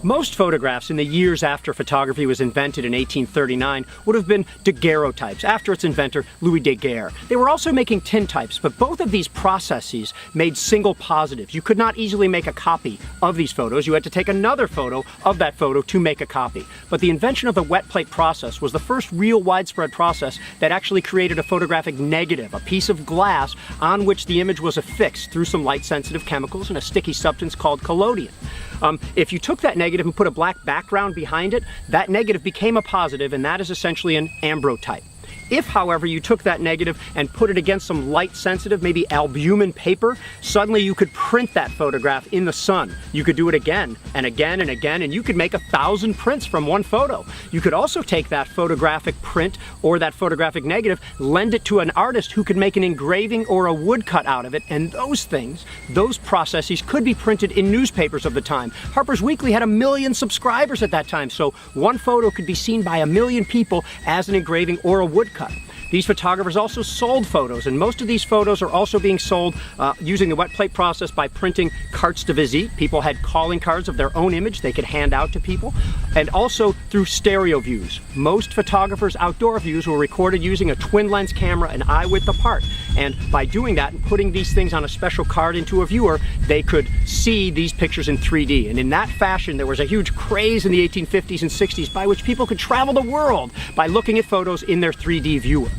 Most photographs in the years after photography was invented in 1839 would have been daguerreotypes, after its inventor, Louis Daguerre. They were also making tintypes, but both of these processes made single positives. You could not easily make a copy of these photos. You had to take another photo of that photo to make a copy. But the invention of the wet plate process was the first real widespread process that actually created a photographic negative, a piece of glass on which the image was affixed through some light-sensitive chemicals and a sticky substance called collodion. If you took that negative and put a black background behind it, that negative became a positive, and that is essentially an ambrotype. If, however, you took that negative and put it against some light-sensitive, maybe albumin paper, suddenly you could print that photograph in the sun. You could do it again and again and again, and you could make 1,000 prints from one photo. You could also take that photographic print or that photographic negative, lend it to an artist who could make an engraving or a woodcut out of it, and those things, those processes could be printed in newspapers of the time. Harper's Weekly had 1 million subscribers at that time, so one photo could be seen by 1 million people as an engraving or a woodcut. These photographers also sold photos, and most of these photos are also being sold using the wet plate process by printing cartes de visite. People had calling cards of their own image they could hand out to people, and also through stereo views. Most photographers' outdoor views were recorded using a twin lens camera an eye width apart, and by doing that and putting these things on a special card into a viewer, they could see these pictures in 3D. And in that fashion, there was a huge craze in the 1850s and 60s by which people could travel the world by looking at photos in their 3D viewer.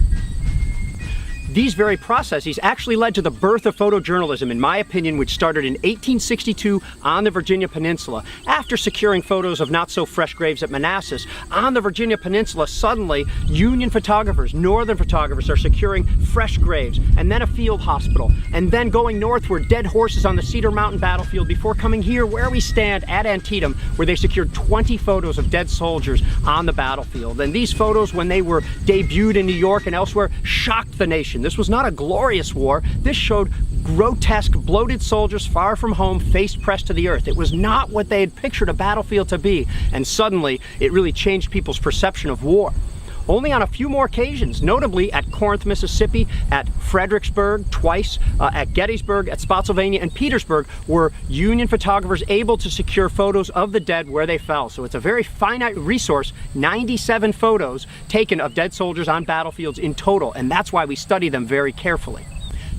These very processes actually led to the birth of photojournalism, in my opinion, which started in 1862 on the Virginia Peninsula. After securing photos of not-so-fresh graves at Manassas, on the Virginia Peninsula, suddenly Union photographers, Northern photographers, are securing fresh graves, and then a field hospital, and then going northward, dead horses on the Cedar Mountain battlefield, before coming here where we stand at Antietam, where they secured 20 photos of dead soldiers on the battlefield. And these photos, when they were debuted in New York and elsewhere, shocked the nation. This was not a glorious war. This showed grotesque, bloated soldiers far from home, face pressed to the earth. It was not what they had pictured a battlefield to be, and suddenly it really changed people's perception of war. Only on a few more occasions, notably at Corinth, Mississippi, at Fredericksburg, twice, at Gettysburg, at Spotsylvania, and Petersburg, were Union photographers able to secure photos of the dead where they fell. So it's a very finite resource, 97 photos taken of dead soldiers on battlefields in total, and that's why we study them very carefully.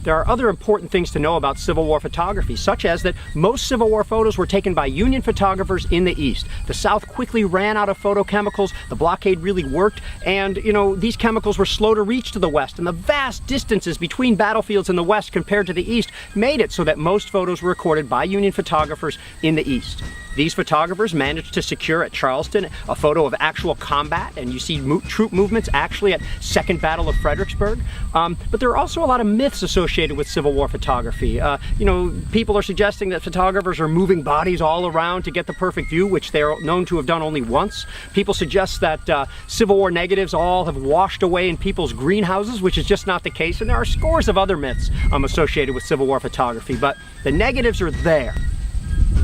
There are other important things to know about Civil War photography, such as that most Civil War photos were taken by Union photographers in the East. The South quickly ran out of photochemicals, the blockade really worked, and these chemicals were slow to reach to the West, and the vast distances between battlefields in the West compared to the East made it so that most photos were recorded by Union photographers in the East. These photographers managed to secure at Charleston a photo of actual combat, and you see troop movements actually at Second Battle of Fredericksburg. But there are also a lot of myths associated with Civil War photography. People are suggesting that photographers are moving bodies all around to get the perfect view, which they're known to have done only once. People suggest that Civil War negatives all have washed away in people's greenhouses, which is just not the case, and there are scores of other myths associated with Civil War photography, but the negatives are there.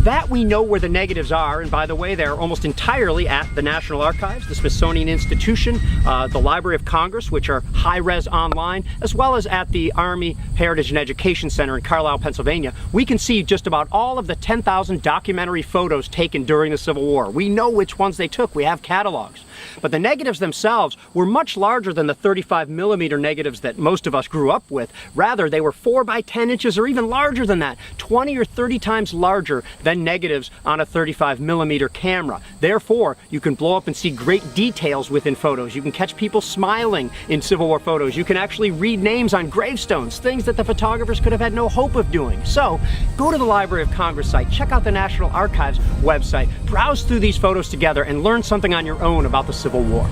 That we know where the negatives are, and by the way, they're almost entirely at the National Archives, the Smithsonian Institution, the Library of Congress, which are high-res online, as well as at the Army Heritage and Education Center in Carlisle, Pennsylvania. We can see just about all of the 10,000 documentary photos taken during the Civil War. We know which ones they took. We have catalogs. But the negatives themselves were much larger than the 35mm negatives that most of us grew up with. Rather, they were 4 by 10 inches or even larger than that, 20 or 30 times larger than negatives on a 35mm camera. Therefore, you can blow up and see great details within photos. You can catch people smiling in Civil War photos. You can actually read names on gravestones, things that the photographers could have had no hope of doing. So, go to the Library of Congress site, check out the National Archives website, browse through these photos together, and learn something on your own about the Civil War.